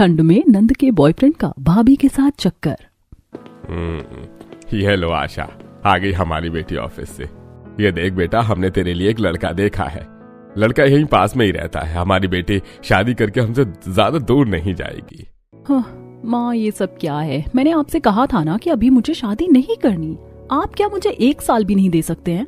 ठंड में नंद के बॉयफ्रेंड का भाभी के साथ चक्कर। ये लो आशा, आ गई हमारी बेटी ऑफिस से। ये देख बेटा, हमने तेरे लिए एक लड़का देखा है। लड़का यहीं पास में ही रहता है। हमारी बेटी शादी करके हमसे ज्यादा दूर नहीं जाएगी। हाँ, माँ ये सब क्या है? मैंने आपसे कहा था ना कि अभी मुझे शादी नहीं करनी। आप क्या मुझे 1 साल भी नहीं दे सकते हैं?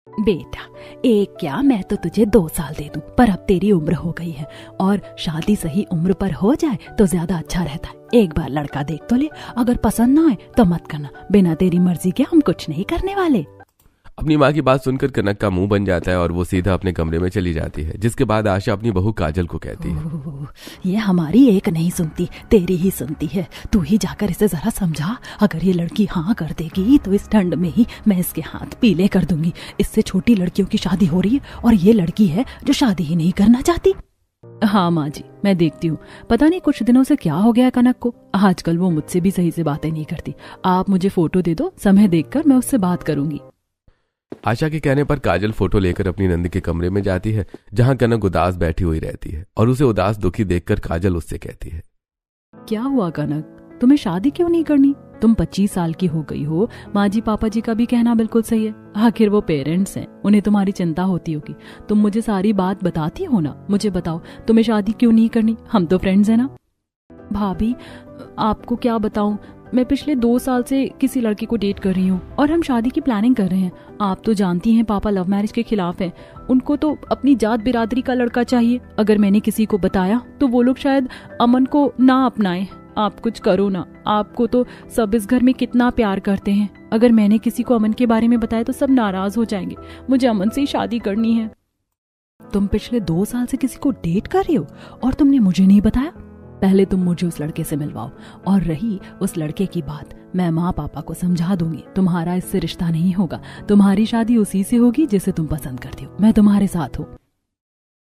बेटा, एक क्या, मैं तो तुझे 2 साल दे दूं, पर अब तेरी उम्र हो गई है और शादी सही उम्र पर हो जाए तो ज्यादा अच्छा रहता है। एक बार लड़का देख तो ले, अगर पसंद ना आए तो मत करना। बिना तेरी मर्जी के हम कुछ नहीं करने वाले। अपनी माँ की बात सुनकर कनक का मुंह बन जाता है और वो सीधा अपने कमरे में चली जाती है, जिसके बाद आशा अपनी बहू काजल को कहती है, ये हमारी एक नहीं सुनती, तेरी ही सुनती है। तू ही जाकर इसे जरा समझा। अगर ये लड़की हाँ कर देगी तो इस ठंड में ही मैं इसके हाथ पीले कर दूंगी। इससे छोटी लड़कियों की शादी हो रही है और ये लड़की है जो शादी ही नहीं करना चाहती। हाँ माँ जी, मैं देखती हूँ। पता नहीं कुछ दिनों से क्या हो गया है कनक को। आजकल वो मुझसे भी सही से बातें नहीं करती। आप मुझे फोटो दे दो, समय देखकर मैं उससे बात करूंगी। आशा के कहने पर काजल फोटो लेकर अपनी नंद के कमरे में जाती है, जहां कनक उदास बैठी हुई रहती है और उसे उदास दुखी देखकर काजल उससे कहती है, क्या हुआ कनक, तुम्हें शादी क्यों नहीं करनी? तुम 25 साल की हो गई हो। माँ जी पापा जी का भी कहना बिल्कुल सही है। आखिर वो पेरेंट्स हैं, उन्हें तुम्हारी चिंता होती होगी। तुम मुझे सारी बात बताती हो ना। मुझे बताओ, तुम्हें शादी क्यों नहीं करनी? हम तो फ्रेंड्स हैं ना। भाभी, आपको क्या बताऊं, मैं पिछले 2 साल से किसी लड़के को डेट कर रही हूँ और हम शादी की प्लानिंग कर रहे हैं। आप तो जानती हैं पापा लव मैरिज के खिलाफ हैं। उनको तो अपनी जात बिरादरी का लड़का चाहिए। अगर मैंने किसी को बताया तो वो लोग शायद अमन को ना अपनाएं। आप कुछ करो ना। आपको तो सब इस घर में कितना प्यार करते हैं। अगर मैंने किसी को अमन के बारे में बताया तो सब नाराज हो जाएंगे। मुझे अमन से ही शादी करनी है। तुम पिछले 2 साल से किसी को डेट कर रही हो और तुमने मुझे नहीं बताया? पहले तुम मुझे उस लड़के से मिलवाओ, और रही उस लड़के की बात, मैं माँ पापा को समझा दूंगी। तुम्हारा इससे रिश्ता नहीं होगा। तुम्हारी शादी उसी से होगी जिसे तुम पसंद करती हो। मैं तुम्हारे साथ हूँ।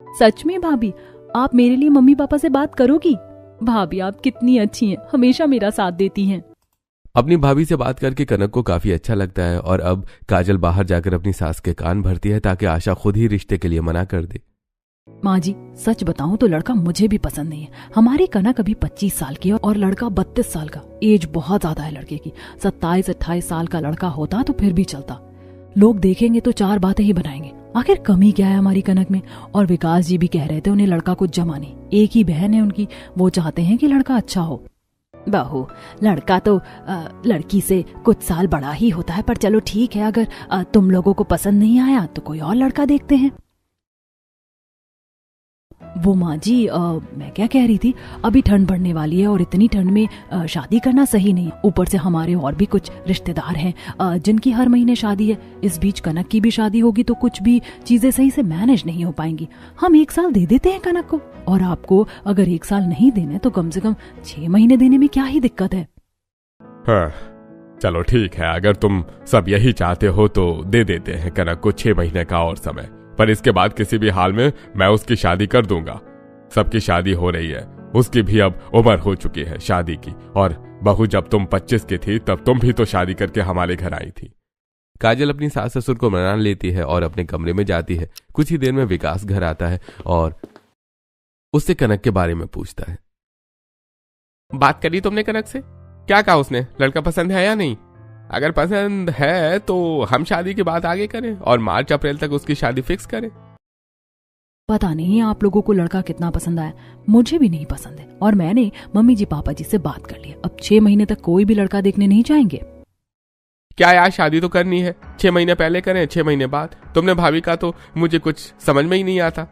सच में भाभी, आप मेरे लिए मम्मी पापा से बात करोगी? भाभी आप कितनी अच्छी हैं, हमेशा मेरा साथ देती हैं। अपनी भाभी से बात करके कनक को काफी अच्छा लगता है और अब काजल बाहर जाकर अपनी सास के कान भरती है ताकि आशा खुद ही रिश्ते के लिए मना कर दे। माँ जी, सच बताऊं तो लड़का मुझे भी पसंद नहीं है। हमारी कनक अभी 25 साल की है और लड़का 32 साल का। एज बहुत ज्यादा है लड़के की। 27-28 साल का लड़का होता तो फिर भी चलता। लोग देखेंगे तो 4 बातें ही बनाएंगे। आखिर कमी क्या है हमारी कनक में? और विकास जी भी कह रहे थे उन्हें लड़का कुछ जमा नहीं। एक ही बहन है उनकी, वो चाहते हैं कि लड़का अच्छा हो। बहू, लड़का तो लड़की से कुछ साल बड़ा ही होता है, पर चलो ठीक है। अगर तुम लोगों को पसंद नहीं आया तो कोई और लड़का देखते हैं। वो माँ जी, मैं क्या कह रही थी, अभी ठंड बढ़ने वाली है और इतनी ठंड में शादी करना सही नहीं है। ऊपर से हमारे और भी कुछ रिश्तेदार हैं जिनकी हर महीने शादी है। इस बीच कनक की भी शादी होगी तो कुछ भी चीजें सही से मैनेज नहीं हो पाएंगी। हम 1 साल दे देते हैं कनक को, और आपको अगर 1 साल नहीं देने तो कम से कम 6 महीने देने में क्या ही दिक्कत है? हाँ, चलो ठीक है। अगर तुम सब यही चाहते हो तो दे देते हैं कनक को 6 महीने का और समय, पर इसके बाद किसी भी हाल में मैं उसकी शादी कर दूंगा। सबकी शादी हो रही है, उसकी भी अब उम्र हो चुकी है शादी की। और बहू, जब तुम 25 की थी तब तुम भी तो शादी करके हमारे घर आई थी। काजल अपनी सास ससुर को मना लेती है और अपने कमरे में जाती है। कुछ ही देर में विकास घर आता है और उससे कनक के बारे में पूछता है। बात करी तुमने कनक से? क्या कहा उसने? लड़का पसंद है या नहीं? अगर पसंद है तो हम शादी की बात आगे करें और मार्च अप्रैल तक उसकी शादी फिक्स करें। पता नहीं आप लोगों को लड़का कितना पसंद आया। मुझे भी नहीं पसंद है और मैंने मम्मी जी पापा जी से बात कर ली। अब 6 महीने तक कोई भी लड़का देखने नहीं जाएंगे। क्या यार, शादी तो करनी है। 6 महीने पहले करें, 6 महीने बाद। तुमने भाभी का तो मुझे कुछ समझ में ही नहीं आता।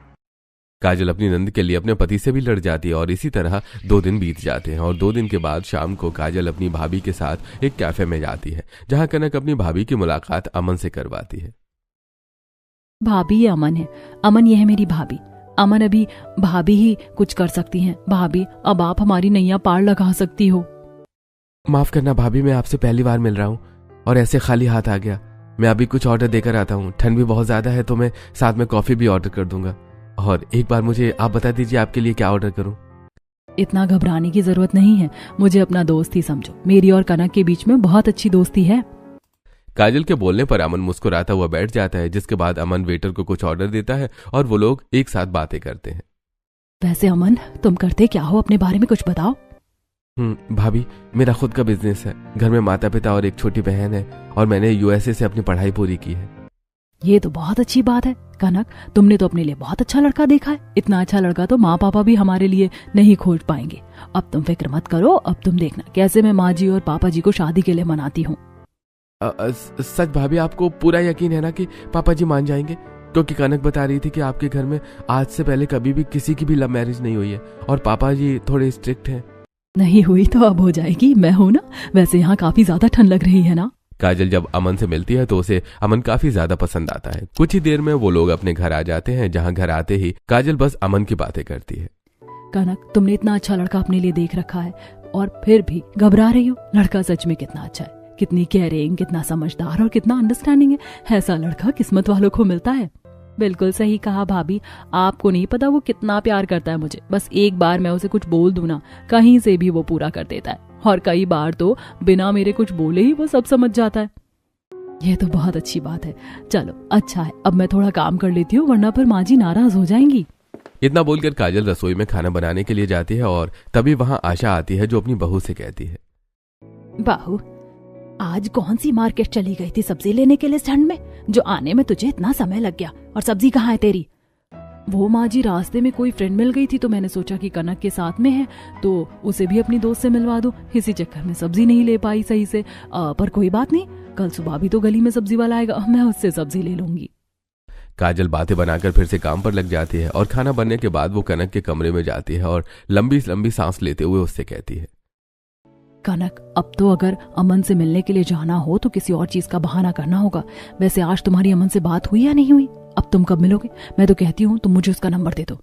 काजल अपनी नंद के लिए अपने पति से भी लड़ जाती है और इसी तरह 2 दिन बीत जाते हैं और 2 दिन के बाद शाम को काजल अपनी भाभी के साथ एक कैफे में जाती है, जहां कनक अपनी भाभी की मुलाकात अमन से करवाती है। भाभी, ये अमन है। अमन, ये है मेरी भाभी। अमन, अभी भाभी ही कुछ कर सकती हैं। भाभी, अब आप हमारी नैया पार लगा सकती हो। माफ करना भाभी, मैं आपसे पहली बार मिल रहा हूँ और ऐसे खाली हाथ आ गया। मैं अभी कुछ ऑर्डर देकर आता हूँ। ठंड भी बहुत ज्यादा है तो मैं साथ में कॉफी भी ऑर्डर कर दूंगा। और एक बार मुझे आप बता दीजिए आपके लिए क्या ऑर्डर करूं? इतना घबराने की जरूरत नहीं है। मुझे अपना दोस्त ही समझो। मेरी और कनक के बीच में बहुत अच्छी दोस्ती है। काजल के बोलने पर अमन मुस्कुराता हुआ बैठ जाता है, जिसके बाद अमन वेटर को कुछ ऑर्डर देता है और वो लोग एक साथ बातें करते हैं। वैसे अमन, तुम करते क्या हो, अपने बारे में कुछ बताओ। भाभी, मेरा खुद का बिजनेस है। घर में माता पिता और एक छोटी बहन है और मैंने यूएसए से अपनी पढ़ाई पूरी की है। ये तो बहुत अच्छी बात है कनक, तुमने तो अपने लिए बहुत अच्छा लड़का देखा है। इतना अच्छा लड़का तो माँ पापा भी हमारे लिए नहीं खोज पाएंगे। अब तुम फिक्र मत करो, अब तुम देखना कैसे मैं माँ जी और पापा जी को शादी के लिए मनाती हूँ। सच भाभी, आपको पूरा यकीन है ना कि पापा जी मान जाएंगे? क्योंकि कनक बता रही थी कि आपके घर में आज से पहले कभी भी किसी की भी लव मैरिज नहीं हुई है और पापा जी थोड़े स्ट्रिक्ट हैं। नहीं हुई तो अब हो जाएगी, मैं हूं ना। वैसे यहाँ काफी ज्यादा ठंड लग रही है ना। काजल जब अमन से मिलती है तो उसे अमन काफी ज्यादा पसंद आता है। कुछ ही देर में वो लोग अपने घर आ जाते हैं, जहाँ घर आते ही काजल बस अमन की बातें करती है। कनक, तुमने इतना अच्छा लड़का अपने लिए देख रखा है और फिर भी घबरा रही हो। लड़का सच में कितना अच्छा है, कितनी केयरिंग, कितना समझदार और कितना अंडरस्टैंडिंग है। ऐसा लड़का किस्मत वालों को मिलता है। बिल्कुल सही कहा भाभी, आपको नहीं पता वो कितना प्यार करता है मुझे। बस एक बार मैं उसे कुछ बोल दूं ना, कहीं से भी वो पूरा कर देता है और कई बार तो बिना मेरे कुछ बोले ही वो सब समझ जाता है। ये तो बहुत अच्छी बात है। चलो अच्छा है, अब मैं थोड़ा काम कर लेती हूँ, वरना फिर माँ जी नाराज हो जाएंगी। इतना बोलकर काजल रसोई में खाना बनाने के लिए जाती है और तभी वहाँ आशा आती है, जो अपनी बहू से कहती है, बहू, आज कौन सी मार्केट चली गई थी सब्जी लेने के लिए ठंड में, जो आने में तुझे इतना समय लग गया? और सब्जी कहाँ है तेरी? वो माँ जी, रास्ते में कोई फ्रेंड मिल गई थी तो मैंने सोचा कि कनक के साथ में है तो उसे भी अपनी दोस्त से मिलवा दूं। इसी चक्कर में सब्जी नहीं ले पाई सही से। पर कोई बात नहीं, कल सुबह भी तो गली में सब्जी वाला आएगा, मैं उससे सब्जी ले लूंगी। काजल बातें बनाकर फिर से काम पर लग जाती है और खाना बनने के बाद वो कनक के कमरे में जाती है और लंबी लंबी सांस लेते हुए उससे कहती है, कनक, अब तो अगर अमन से मिलने के लिए जाना हो तो किसी और चीज का बहाना करना होगा। वैसे आज तुम्हारी अमन से बात हुई या नहीं हुई? अब तुम कब मिलोगे? मैं तो कहती हूँ तुम मुझे उसका नंबर दे दो।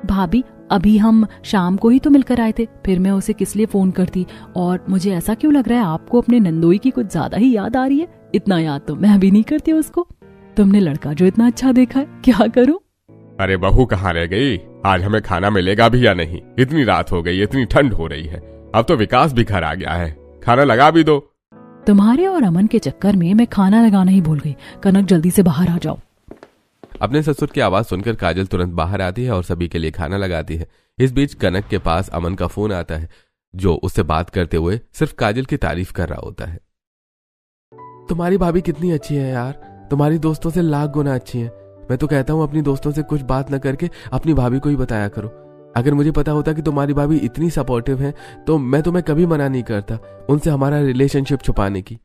भाभी, अभी हम शाम को ही तो मिलकर आए थे, फिर मैं उसे किस लिए फोन करती? और मुझे ऐसा क्यों लग रहा है आपको अपने नंदोई की कुछ ज्यादा ही याद आ रही है? इतना याद तो मैं भी नहीं करती उसको। तुमने लड़का जो इतना अच्छा देखा है, क्या करूं? अरे बहू कहाँ रह गई? आज हमें खाना मिलेगा भी या नहीं? इतनी रात हो गई, इतनी ठंड हो रही है, अब तो विकास भी घर आ गया है, खाना लगा भी दो। तुम्हारे और अमन के चक्कर में मैं खाना लगाना ही भूल गई। कनक, जल्दी से बाहर आ जाओ। अपने ससुर की आवाज सुनकर काजल तुरंत बाहर आती है और सभी के लिए खाना लगाती है। इस बीच कनक के पास अमन का फोन आता है, जो उससे बात करते हुए सिर्फ काजल की तारीफ कर रहा होता है। तुम्हारी भाभी कितनी अच्छी है यार, तुम्हारी दोस्तों से लाख गुना अच्छी है। मैं तो कहता हूँ अपनी दोस्तों से कुछ बात न करके अपनी भाभी को ही बताया करो। अगर मुझे पता होता कि तुम्हारी भाभी इतनी सपोर्टिव है तो मैं तुम्हें कभी मना नहीं करता उनसे हमारा रिलेशनशिप छुपाने की।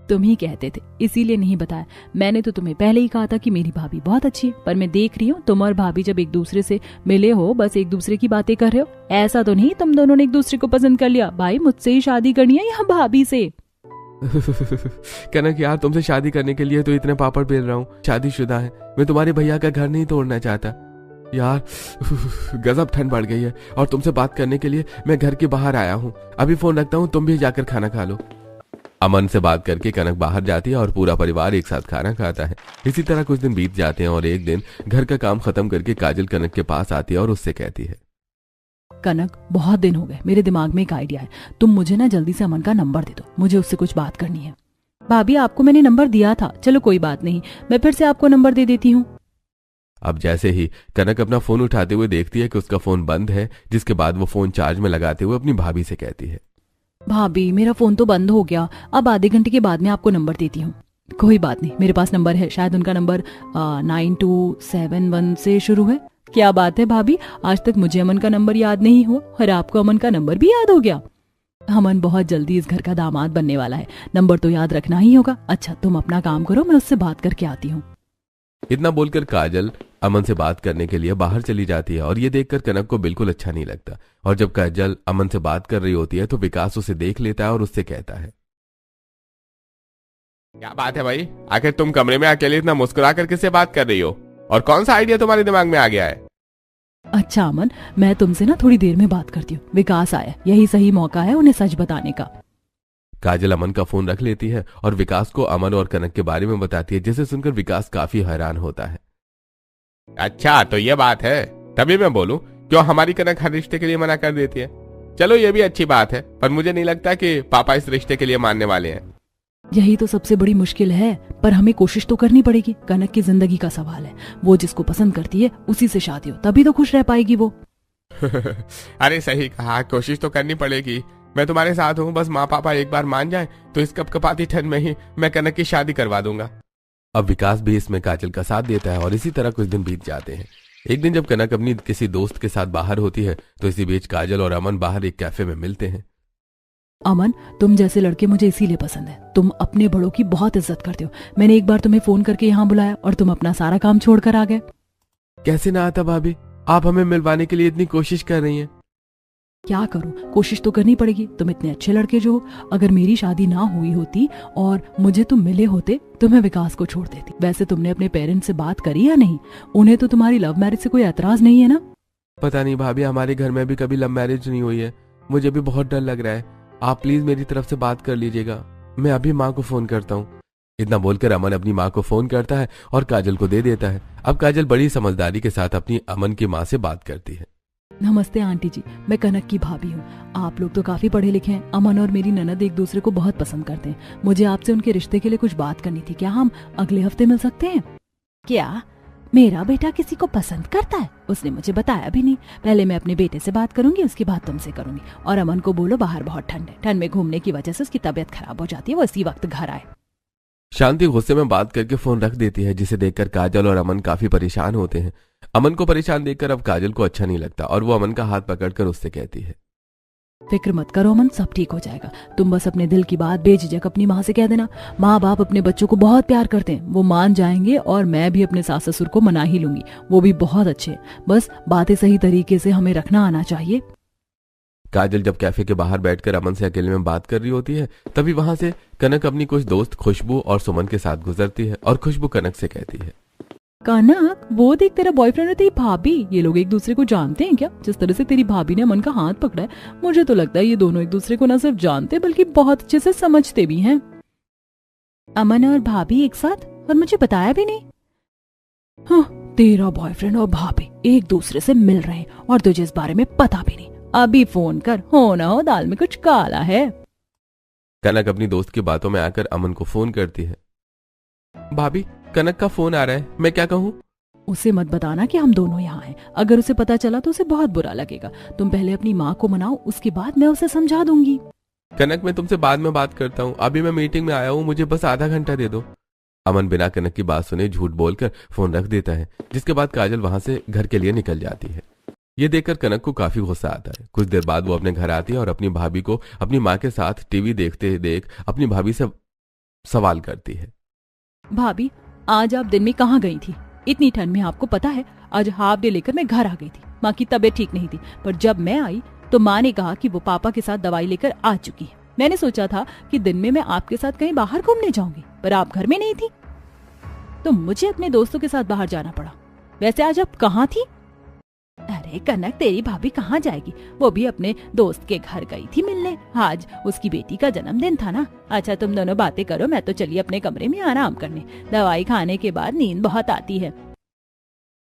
तुम ही कहते थे, इसीलिए नहीं बताया। मैंने तो तुम्हें पहले ही कहा था कि मेरी भाभी बहुत अच्छी है, पर मैं देख रही हूँ तुम और भाभी जब एक दूसरे से मिले हो बस एक दूसरे की बातें कर रहे हो। ऐसा तो नहीं तुम दोनों ने एक दूसरे को पसंद कर लिया? भाई, मुझसे ही शादी करनी है या भाभी से? कनक यार, तुमसे शादी करने के लिए तो इतने पापड़ बेल रहा हूँ, शादीशुदा है। मैं तुम्हारे भैया का घर नहीं तोड़ना चाहता यार। गजब ठंड बढ़ गई है और तुमसे बात करने के लिए मैं घर के बाहर आया हूँ। अभी फोन रखता हूँ, तुम भी जाकर खाना खा लो। अमन से बात करके कनक बाहर जाती है और पूरा परिवार एक साथ खाना खाता है। इसी तरह कुछ दिन बीत जाते हैं और एक दिन घर का काम खत्म करके काजल कनक के पास आती है और उससे कहती है, कनक, बहुत दिन हो गए, मेरे दिमाग में एक आइडिया है। तुम मुझे ना जल्दी से अमन का नंबर दे दो, मुझे उससे कुछ बात करनी है। भाभी, आपको मैंने नंबर दिया था। चलो कोई बात नहीं, मैं फिर से आपको नंबर दे देती हूँ। अब जैसे ही कनक अपना फोन उठाते हुए देखती है कि उसका फोन बंद है, जिसके बाद वो फोन चार्ज में लगाते हुए अपनी भाभी से कहती है, भाभी, मेरा फोन तो बंद हो गया, अब आधे घंटे के बाद मैं आपको नंबर देती हूँ। कोई बात नहीं, मेरे पास नंबर है, शायद उनका नंबर 9271 से शुरू है। क्या बात है भाभी, आज तक मुझे अमन का नंबर याद नहीं हुआ और आपको अमन का नंबर भी याद हो गया। अमन बहुत जल्दी इस घर का दामाद बनने वाला है, नंबर तो याद रखना ही होगा। अच्छा, तुम अपना काम करो, मैं उससे बात करके आती हूँ। इतना बोलकर काजल अमन से बात करने के लिए बाहर चली जाती है और ये देखकर कनक को बिल्कुल अच्छा नहीं लगता। और जब काजल अमन से बात कर रही होती है तो विकास उसे देख लेता है और उससे कहता है, क्या बात है भाई, आखिर तुम कमरे में अकेले इतना मुस्कुरा कर किससे बात कर रही हो और कौन सा आइडिया तुम्हारे दिमाग में आ गया है? अच्छा अमन, मैं तुमसे ना थोड़ी देर में बात करती हूँ। विकास आया, यही सही मौका है उन्हें सच बताने का। काजल अमन का फोन रख लेती है और विकास को अमन और कनक के बारे में बताती है, जिसे सुनकर विकास काफी हैरान होता है। अच्छा, तो ये बात है, तभी मैं बोलूं क्यों हमारी कनक हर रिश्ते के लिए मना कर देती है। चलो ये भी अच्छी बात है, पर मुझे नहीं लगता कि पापा इस रिश्ते के लिए मानने वाले हैं। यही तो सबसे बड़ी मुश्किल है, पर हमें कोशिश तो करनी पड़ेगी। कनक की जिंदगी का सवाल है, वो जिसको पसंद करती है उसी से शादी हो, तभी तो खुश रह पाएगी वो। अरे सही कहा, कोशिश तो करनी पड़ेगी। मैं तुम्हारे साथ हूँ, बस माँ पापा एक बार मान जाए तो इस कपकपाती ठंड में ही मैं कनक की शादी करवा दूंगा। अब विकास भी इसमें काजल का साथ देता है और इसी तरह कुछ दिन बीत जाते हैं। एक दिन जब कनक अपनी किसी दोस्त के साथ बाहर होती है तो इसी बीच काजल और अमन बाहर एक कैफे में मिलते हैं। अमन, तुम जैसे लड़के मुझे इसीलिए पसंद है। तुम अपने बड़ों की बहुत इज्जत करते हो। मैंने एक बार तुम्हें फोन करके यहाँ बुलाया और तुम अपना सारा काम छोड़कर आ गए। कैसे ना आता भाभी, आप हमें मिलवाने के लिए इतनी कोशिश कर रही हैं। क्या करूं, कोशिश तो करनी पड़ेगी। तुम इतने अच्छे लड़के जो हो, अगर मेरी शादी ना हुई होती और मुझे तुम मिले होते तो मैं विकास को छोड़ देती। वैसे तुमने अपने पेरेंट्स से बात करी या नहीं? उन्हें तो तुम्हारी लव मैरिज से कोई एतराज नहीं है ना? पता नहीं भाभी, हमारे घर में भी कभी लव मैरिज नहीं हुई है। मुझे भी बहुत डर लग रहा है। आप प्लीज मेरी तरफ से बात कर लीजिएगा। मैं अभी माँ को फोन करता हूँ। इतना बोलकर अमन अपनी माँ को फोन करता है और काजल को दे देता है। अब काजल बड़ी समझदारी के साथ अपनी अमन की माँ से बात करती है। नमस्ते आंटी जी, मैं कनक की भाभी हूँ। आप लोग तो काफी पढ़े लिखे हैं। अमन और मेरी ननद एक दूसरे को बहुत पसंद करते हैं। मुझे आपसे उनके रिश्ते के लिए कुछ बात करनी थी। क्या हम अगले हफ्ते मिल सकते हैं? क्या मेरा बेटा किसी को पसंद करता है? उसने मुझे बताया भी नहीं। पहले मैं अपने बेटे से बात करूंगी, उसके बाद तुमसे करूंगी। और अमन को बोलो बाहर बहुत ठंड है, ठंड में घूमने की वजह से उसकी तबीयत खराब हो जाती है, वो इसी वक्त घर आए। शांति गुस्से में बात करके फोन रख देती है, जिसे देखकर काजल और अमन काफी परेशान होते हैं। अमन को परेशान देखकर अब काजल को अच्छा नहीं लगता और वो अमन का हाथ पकड़कर उससे कहती है, फिक्र मत करो अमन, सब ठीक हो जाएगा। तुम बस अपने दिल की बात बेझिझक अपनी माँ से कह देना। माँ बाप अपने बच्चों को बहुत प्यार करते हैं, वो मान जाएंगे। और मैं भी अपने सास ससुर को मना ही लूंगी, वो भी बहुत अच्छे हैं। बस बातें सही तरीके से हमें रखना आना चाहिए। काजल जब कैफे के बाहर बैठकर अमन से अकेले में बात कर रही होती है, तभी वहां से कनक अपनी कुछ दोस्त खुशबू और सुमन के साथ गुजरती है और खुशबू कनक से कहती है, कनक, वो देख तेरा बॉयफ्रेंड है तेरी भाभी। ये लोग एक दूसरे को जानते हैं क्या? जिस तरह से तेरी भाभी ने अमन का हाथ पकड़ा है, मुझे तो लगता है ये दोनों एक दूसरे को न सिर्फ जानते बल्कि बहुत अच्छे से समझते भी हैं। अमन और भाभी एक साथ, और मुझे बताया भी नहीं। हाँ, तेरा बॉयफ्रेंड और भाभी एक दूसरे से मिल रहे हैं और तुझे इस बारे में पता भी नहीं। अभी फोन कर, हो ना हो दाल में कुछ काला है। कनक अपनी दोस्त की बातों में आकर अमन को फोन करती है। भाभी, कनक का फोन आ रहा है, मैं क्या कहूँ? उसे मत बताना कि हम दोनों यहाँ हैं। अगर उसे पता चला तो उसे बहुत बुरा लगेगा। तुम पहले अपनी माँ को मनाओ, उसके बाद मैं उसे समझा दूंगी। कनक, मैं तुमसे बाद में बात करता हूँ, अभी मैं मीटिंग में आया हूँ, मुझे बस आधा घंटा दे दो। अमन बिना कनक की बात सुने झूठ बोलकर फोन रख देता है, जिसके बाद काजल वहां से घर के लिए निकल जाती है। ये देखकर कनक को काफी गुस्सा आता है। कुछ देर बाद वो अपने घर आती है और अपनी भाभी को अपनी माँ के साथ टीवी देखते देख अपनी भाभी से सवाल करती है, भाभी, आज आप दिन में कहाँ गई थी? इतनी ठंड में आपको पता है आज हाफ डे लेकर मैं घर आ गई थी। माँ की तबीयत ठीक नहीं थी, पर जब मैं आई तो माँ ने कहा कि वो पापा के साथ दवाई लेकर आ चुकी है। मैंने सोचा था कि दिन में मैं आपके साथ कहीं बाहर घूमने जाऊंगी, पर आप घर में नहीं थी, तो मुझे अपने दोस्तों के साथ बाहर जाना पड़ा। वैसे आज आप कहाँ थी? अरे कनक, तेरी भाभी कहाँ जाएगी, वो भी अपने दोस्त के घर गई थी मिलने। आज उसकी बेटी का जन्मदिन था ना। अच्छा, तुम दोनों बातें करो, मैं तो चली अपने कमरे में आराम करने। दवाई खाने के बाद नींद बहुत आती है।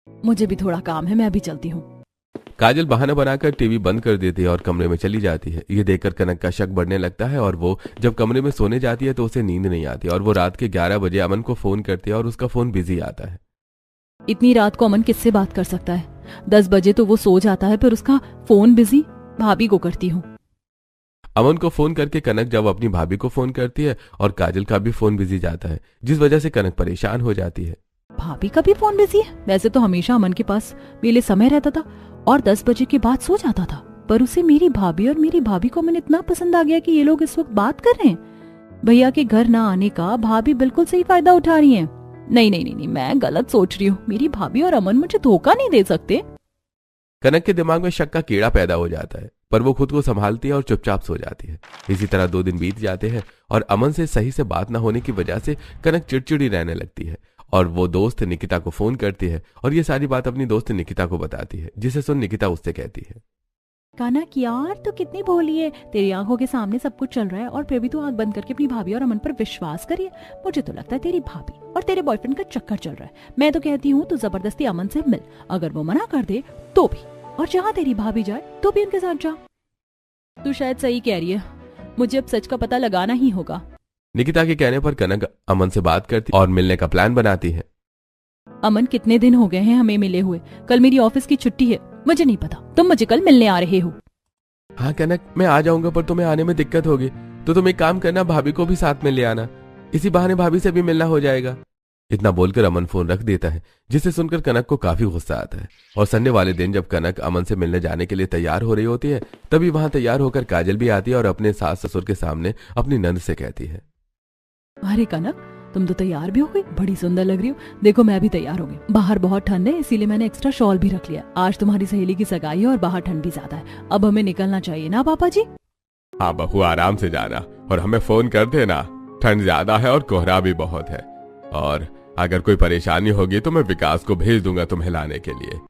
मुझे भी थोड़ा काम है, मैं अभी चलती हूँ। काजल बहाना बनाकर टीवी बंद कर देती है और कमरे में चली जाती है। ये देखकर कनक का शक बढ़ने लगता है और वो जब कमरे में सोने जाती है तो उसे नींद नहीं आती और वो रात के 11 बजे अमन को फोन करती है और उसका फोन बिजी आता है। इतनी रात को अमन किससे बात कर सकता है? 10 बजे तो वो सो जाता है, पर उसका फोन बिजी। भाभी को करती हूँ। अमन को फोन करके कनक जब अपनी भाभी को फोन करती है और काजल का भी फोन बिजी जाता है, जिस वजह से कनक परेशान हो जाती है। भाभी का भी फोन बिजी है? वैसे तो हमेशा अमन के पास मेरे लिए समय रहता था और 10 बजे के बाद सो जाता था, पर उसे मेरी भाभी और मेरी भाभी को अमन इतना पसंद आ गया कि ये लोग इस वक्त बात कर रहे हैं। भैया के घर ना आने का भाभी बिल्कुल सही फायदा उठा रही है। नहीं नहीं नहीं, मैं गलत सोच रही हूँ। मेरी भाभी और अमन मुझे धोखा नहीं दे सकते। कनक के दिमाग में शक का कीड़ा पैदा हो जाता है, पर वो खुद को संभालती है और चुपचाप सो जाती है। इसी तरह 2 दिन बीत जाते हैं और अमन से सही से बात न होने की वजह से कनक चिड़चिड़ी रहने लगती है और वो दोस्त निकिता को फोन करती है और ये सारी बात अपनी दोस्त निकिता को बताती है, जिसे सुन निकिता उससे कहती है, कनक यार, तो कितनी भोली है। तेरी आंखों के सामने सब कुछ चल रहा है और फिर भी तू आंख बंद करके अपनी भाभी और अमन पर विश्वास करिए। मुझे तो लगता है तेरी भाभी और तेरे बॉयफ्रेंड का चक्कर चल रहा है। मैं तो कहती हूँ तू जबरदस्ती अमन से मिल। अगर वो मना कर दे तो भी, और जहाँ तेरी भाभी जाए तो भी उनके साथ जा। तू शायद सही कह रही है, मुझे अब सच का पता लगाना ही होगा। निकिता के कहने पर कनक अमन से बात करती और मिलने का प्लान बनाती है। अमन, कितने दिन हो गए हैं हमें मिले हुए। कल मेरी ऑफिस की छुट्टी है, मुझे नहीं पता तुम मुझे कल मिलने आ रहे हो। हाँ कनक, मैं आ जाऊंगा, पर तुम्हें आने में दिक्कत होगी, तो तुम एक काम करना, भाभी को भी साथ में ले आना। इसी बहाने भाभी से भी मिलना हो जाएगा। इतना बोलकर अमन फोन रख देता है, जिसे सुनकर कनक को काफी गुस्सा आता है। और संडे वाले दिन जब कनक अमन से मिलने जाने के लिए तैयार हो रही होती है, तभी वहां तैयार होकर काजल भी आती है और अपने सास ससुर के सामने अपनी नंद से कहती है, अरे कनक, तुम तो तैयार भी हो गई, बड़ी सुंदर लग रही हो। देखो मैं भी तैयार हो गई। बाहर बहुत ठंड है, इसीलिए मैंने एक्स्ट्रा शॉल भी रख लिया। आज तुम्हारी सहेली की सगाई है और बाहर ठंड भी ज्यादा है। अब हमें निकलना चाहिए ना पापा जी? हाँ बहू, आराम से जाना और हमें फोन कर देना। ठंड ज्यादा है और कोहरा भी बहुत है, और अगर कोई परेशानी होगी तो मैं विकास को भेज दूंगा तुम्हें लाने के लिए।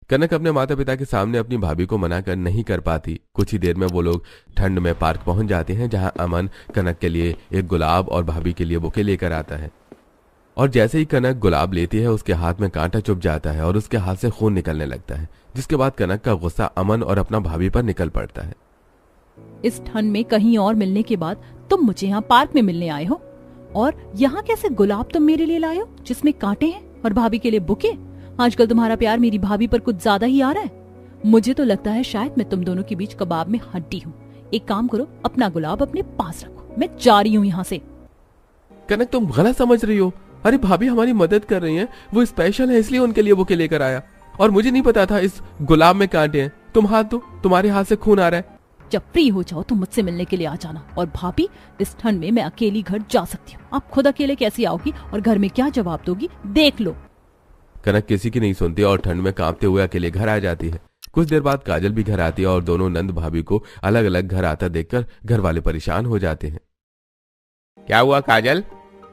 कनक अपने माता पिता के सामने अपनी भाभी को मना कर नहीं कर पाती। कुछ ही देर में वो लोग ठंड में पार्क पहुंच जाते हैं, जहां अमन कनक के लिए एक गुलाब और भाभी के लिए बुके लेकर आता है। और जैसे ही कनक गुलाब लेती है, उसके हाथ में कांटा चुभ जाता है और उसके हाथ से खून निकलने लगता है, जिसके बाद कनक का गुस्सा अमन और अपना भाभी पर निकल पड़ता है। इस ठंड में कहीं और मिलने के बाद तुम मुझे यहाँ पार्क में मिलने आए हो, और यहाँ कैसे गुलाब तुम मेरे लिए लाए हो जिसमें कांटे हैं, और भाभी के लिए बुके? आजकल तुम्हारा प्यार मेरी भाभी पर कुछ ज्यादा ही आ रहा है। मुझे तो लगता है शायद मैं तुम दोनों के बीच कबाब में हड्डी हूँ। एक काम करो, अपना गुलाब अपने पास रखो, मैं जा रही हूँ यहाँ से। कनक, तुम गलत समझ रही हो। अरे भाभी हमारी मदद कर रही हैं, वो स्पेशल है इसलिए उनके लिए बुके लेकर आया, और मुझे नहीं पता था इस गुलाब में कांटे हैं। तुम हाथ दो, तुम्हारे हाथ से खून आ रहा है। जब फ्री हो जाओ तो मुझसे मिलने के लिए आ जाना। और भाभी, इस ठंड में मैं अकेली घर जा सकती हूँ, आप खुद अकेले कैसी आओगी और घर में क्या जवाब दोगी, देख लो। कनक किसी की नहीं सुनती और ठंड में कांपते हुए अकेले घर आ जाती है। कुछ देर बाद काजल भी घर आती है और दोनों नंद भाभी को अलग अलग घर आता देखकर घर वाले परेशान हो जाते हैं। क्या हुआ काजल,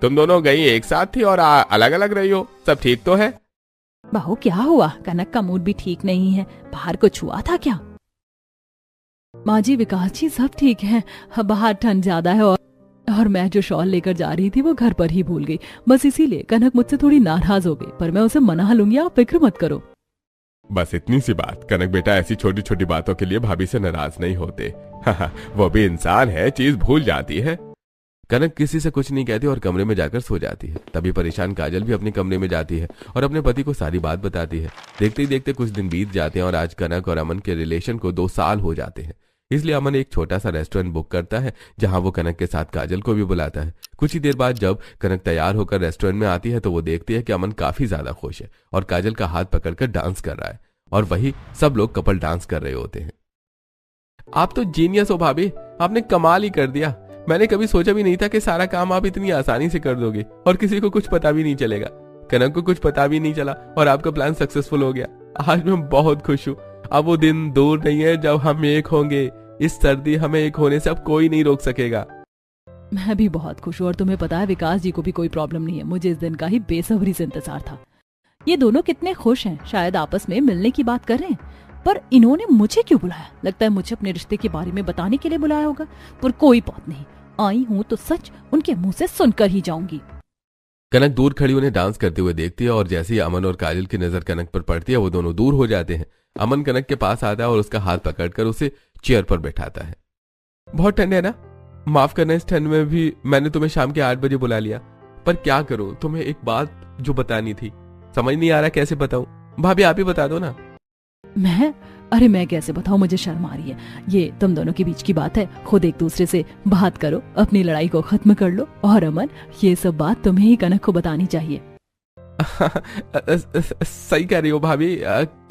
तुम दोनों गई एक साथ थी और अलग अलग रही हो, सब ठीक तो है? बहू क्या हुआ, कनक का मूड भी ठीक नहीं है, बाहर कुछ हुआ था क्या? माँ जी, विकास जी, सब ठीक है। बाहर ठंड ज्यादा है और मैं जो शॉल लेकर जा रही थी वो घर पर ही भूल गई, बस इसीलिए कनक मुझसे थोड़ी नाराज हो गई, पर मैं उसे मना लूंगी, आप फिक्र मत करो। बस इतनी सी बात। कनक बेटा, ऐसी छोटी छोटी बातों के लिए भाभी से नाराज नहीं होते। वो भी इंसान है, चीज भूल जाती है। कनक किसी से कुछ नहीं कहती और कमरे में जाकर सो जाती है। तभी परेशान काजल भी अपने कमरे में जाती है और अपने पति को सारी बात बताती है। देखते ही देखते कुछ दिन बीत जाते हैं और आज कनक और अमन के रिलेशन को 2 साल हो जाते हैं। इसलिए अमन एक छोटा सा रेस्टोरेंट बुक करता है, जहां वो कनक के साथ काजल को भी बुलाता है। कुछ ही देर बाद जब कनक तैयार होकर रेस्टोरेंट में आती है तो वो देखती है कि अमन काफी ज्यादा खुश है और काजल का हाथ पकड़कर डांस कर रहा है, और वही सब लोग कपल डांस कर रहे होते हैं। आप तो जीनियस हो भाभी, आपने कमाल ही कर दिया। मैंने कभी सोचा भी नहीं था कि सारा काम आप इतनी आसानी से कर दोगे और किसी को कुछ पता भी नहीं चलेगा। कनक को कुछ पता भी नहीं चला और आपका प्लान सक्सेसफुल हो गया। आज मैं बहुत खुश हूँ। अब वो दिन दूर नहीं है जब हम एक होंगे। इस सर्दी हमें एक होने से अब कोई नहीं रोक सकेगा। मैं भी बहुत खुश हूँ, और तुम्हें पता है विकास जी को भी कोई प्रॉब्लम नहीं है। मुझे इस दिन का ही बेसब्री से इंतजार था। ये दोनों कितने खुश हैं, शायद आपस में मिलने की बात कर रहे हैं, पर इन्होंने मुझे क्यों बुलाया? लगता है मुझे अपने रिश्ते के बारे में बताने के लिए बुलाया होगा, पर कोई बात नहीं, आई हूँ तो सच उनके मुंह से सुनकर ही जाऊंगी। कनक दूर खड़ी उन्हें डांस करते हुए देखती है और जैसे ही अमन और काजल की नजर कनक पर पड़ती है वो दोनों दूर हो जाते हैं। अमन कनक के पास आता है और उसका हाथ पकड़कर उसे चेयर पर बैठाता है। बहुत ठंड है ना, माफ करना, इस ठंड में भी मैंने तुम्हें शाम के 8 बजे बुला लिया, पर क्या करूं, तुम्हें एक बात जो बतानी थी, समझ नहीं आ रहा कैसे बताऊं। भाभी आप ही बता दो ना। मैं कैसे बताऊं, मुझे शर्म आ रही है। ये तुम दोनों के बीच की बात है, खुद एक दूसरे से बात करो, अपनी लड़ाई को खत्म कर लो। और अमन, ये सब बात तुम्हें ही कनक को बतानी चाहिए। सही कह रही हो भाभी।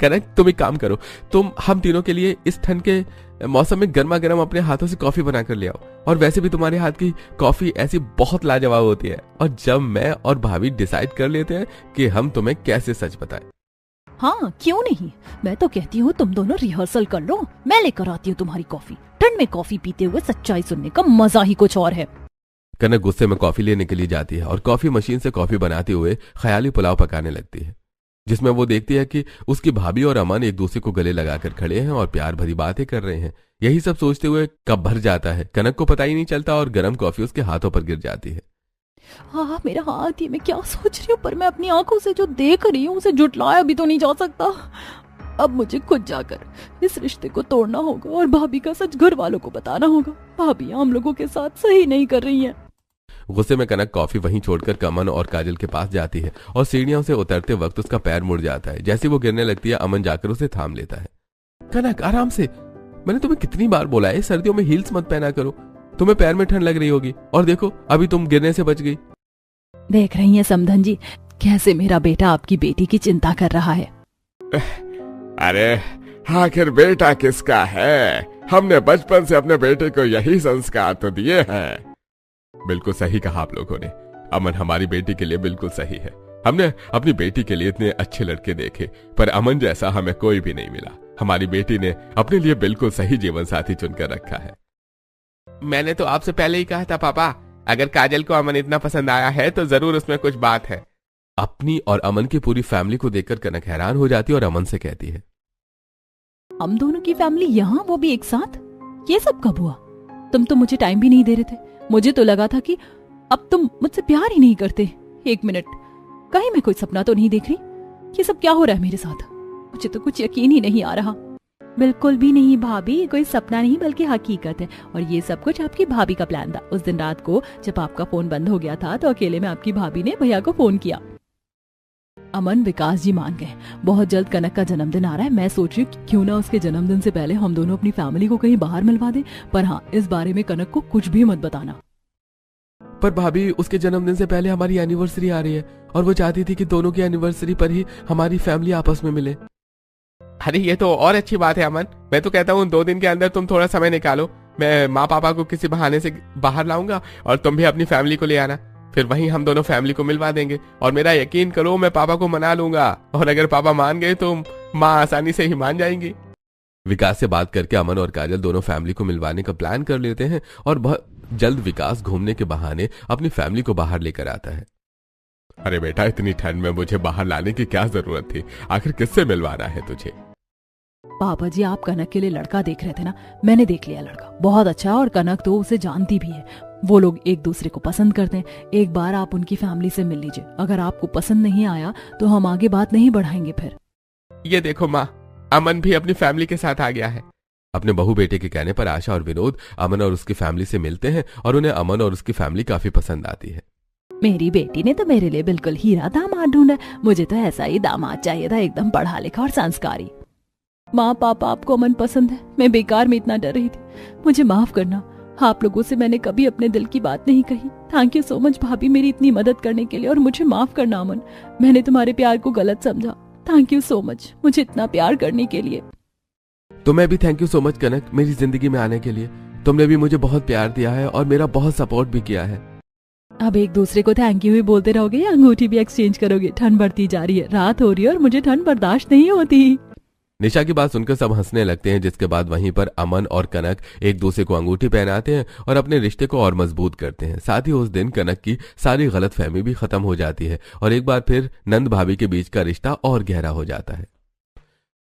कनक तुम एक काम करो, तुम हम तीनों के लिए इस ठंड के मौसम में गर्मा गर्म अपने हाथों से कॉफी बना कर ले आओ। और वैसे भी तुम्हारे हाथ की कॉफी ऐसी बहुत लाजवाब होती है। और जब मैं और भाभी डिसाइड कर लेते हैं कि हम तुम्हें कैसे सच बताएं। हाँ क्यों नहीं, मैं तो कहती हूँ तुम दोनों रिहर्सल कर लो, मैं लेकर आती हूँ तुम्हारी कॉफी। ठंड में कॉफी पीते हुए सच्चाई सुनने का मजा ही कुछ और है। कनक गुस्से में कॉफी लेने के लिए जाती है और कॉफी मशीन से कॉफी बनाते हुए ख्याली पुलाव पकाने लगती है, जिसमें वो देखती है कि उसकी भाभी और अमन एक दूसरे को गले लगाकर खड़े हैं और प्यार भरी बातें कर रहे हैं। यही सब सोचते हुए कप भर जाता है, कनक को पता ही नहीं चलता और गर्म कॉफी उसके हाथों पर गिर जाती है। हाँ मेरा हाथ, ये मैं क्या सोच रही हूँ, पर मैं अपनी आंखों से जो देख रही हूँ उसे जुटलाया भी तो नहीं जा सकता। अब मुझे खुद जाकर इस रिश्ते को तोड़ना होगा और भाभी का सच घर वालों को बताना होगा। भाभी हम लोगों के साथ सही नहीं कर रही हैं। गुस्से में कनक कॉफी वहीं छोड़कर अमन और काजल के पास जाती है और सीढ़ियों से उतरते वक्त उसका पैर मुड़ जाता है। जैसे वो गिरने लगती है अमन जाकर उसे थाम लेता है। कनक आराम से, मैंने तुम्हें कितनी बार बोला है सर्दियों में हील्स मत पहना करो, तुम्हें पैर में ठंड लग रही होगी और देखो अभी तुम गिरने से बच गई। देख रही हैं समधन जी कैसे मेरा बेटा आपकी बेटी की चिंता कर रहा है। अरे आखिर बेटा किसका है? हमने बचपन से अपने बेटे को यही संस्कार तो दिए हैं। बिल्कुल सही कहा आप लोगों ने। अमन हमारी बेटी के लिए बिल्कुल सही है। हमने अपनी बेटी के लिए इतने अच्छे लड़के देखे पर अमन जैसा हमें कोई भी नहीं मिला। हमारी बेटी ने अपने लिए बिल्कुल सही जीवन साथी चुनकर रखा है। मैंने तो आपसे पहले ही कहा था पापा, अगर काजल को अमन इतना पसंद आया है तो जरूर उसमें कुछ बात है। अपनी और अमन की पूरी फैमिली को देखकर कनक हैरान हो जाती है और अमन से कहती है, हम दोनों की फैमिली यहाँ, वो भी एक साथ? ये सब कब हुआ? तुम तो मुझे टाइम भी नहीं दे रहे थे। मुझे तो लगा था कि अब तुम मुझसे प्यार ही नहीं करते। एक मिनट, कहीं मैं कोई सपना तो नहीं देख रही? ये सब क्या हो रहा है मेरे साथ? मुझे तो कुछ यकीन ही नहीं आ रहा। बिल्कुल भी नहीं भाभी, कोई सपना नहीं बल्कि हकीकत है। और ये सब कुछ आपकी भाभी का प्लान था। उस दिन रात को जब आपका फोन बंद हो गया था तो अकेले में आपकी भाभी ने भैया को फोन किया। अमन, विकास जी मान गए। बहुत जल्द कनक का जन्मदिन आ रहा है। मैं सोच रही हूँ क्यों ना उसके जन्मदिन से पहले हम दोनों अपनी फैमिली को कहीं बाहर मिलवा दें। पर हाँ, इस बारे में कनक को कुछ भी मत बताना। पर भाभी उसके जन्मदिन से पहले हमारी एनिवर्सरी आ रही है और वो चाहती थी कि दोनों की एनिवर्सरी पर ही हमारी फैमिली आपस में मिले। अरे ये तो और अच्छी बात है अमन। मैं तो कहता हूँ 2 दिन के अंदर तुम थोड़ा समय निकालो। मैं माँ पापा को किसी बहाने से बाहर लाऊंगा और तुम भी अपनी फैमिली को ले आना। फिर वहीं हम दोनों फैमिली को मिलवा देंगे। और मेरा यकीन करो, मैं पापा को मना लूंगा और अगर पापा मान गए तो माँ आसानी से ही मान जाएंगी। विकास से बात करके अमन और काजल दोनों फैमिली को मिलवाने का प्लान कर लेते हैं और बहुत जल्द विकास घूमने के बहाने अपनी फैमिली को बाहर लेकर आता है। अरे बेटा, इतनी ठंड में मुझे बाहर लाने की क्या जरूरत थी? आखिर किससे मिलवाना है तुझे? पापा जी, आप कनक के लिए लड़का देख रहे थे ना? मैंने देख लिया लड़का, बहुत अच्छा है और कनक तो उसे जानती भी है। वो लोग एक दूसरे को पसंद करते हैं। एक बार आप उनकी फैमिली से मिल लीजिए। अगर आपको पसंद नहीं आया तो हम आगे बात नहीं बढ़ाएंगे फिर। ये देखो माँ, अमन भी अपनी फैमिली के साथ आ गया है। अपने बहू बेटे के कहने पर आशा और विनोद अमन और उसकी फैमिली से मिलते हैं और उन्हें अमन और उसकी फैमिली काफी पसंद आती है। मेरी बेटी ने तो मेरे लिए बिल्कुल हीरा दामाद ढूंढा। मुझे तो ऐसा ही दामाद चाहिए था, एकदम पढ़ा लिखा और संस्कारी। माँ पापा, आपको अमन पसंद है। मैं बेकार में इतना डर रही थी। मुझे माफ करना, आप लोगों से मैंने कभी अपने दिल की बात नहीं कही। थैंक यू सो मच भाभी, मेरी इतनी मदद करने के लिए। और मुझे माफ करना अमन, मैंने तुम्हारे प्यार को गलत समझा। थैंक यू सो मच मुझे इतना प्यार करने के लिए। तुम्हें भी थैंक यू सो मच कनक, मेरी जिंदगी में आने के लिए। तुमने भी मुझे बहुत प्यार दिया है और मेरा बहुत सपोर्ट भी किया है। अब एक दूसरे को थैंक यू ही बोलते रहोगे या अंगूठी भी एक्सचेंज करोगे? ठंड बढ़ती जा रही है, रात हो रही है और मुझे ठंड बर्दाश्त नहीं होती। निशा की बात सुनकर सब हंसने लगते हैं, जिसके बाद वहीं पर अमन और कनक एक दूसरे को अंगूठी पहनाते हैं और अपने रिश्ते को और मजबूत करते हैं। साथ ही उस दिन कनक की सारी गलतफहमी भी खत्म हो जाती है और एक बार फिर नंद भाभी के बीच का रिश्ता और गहरा हो जाता है।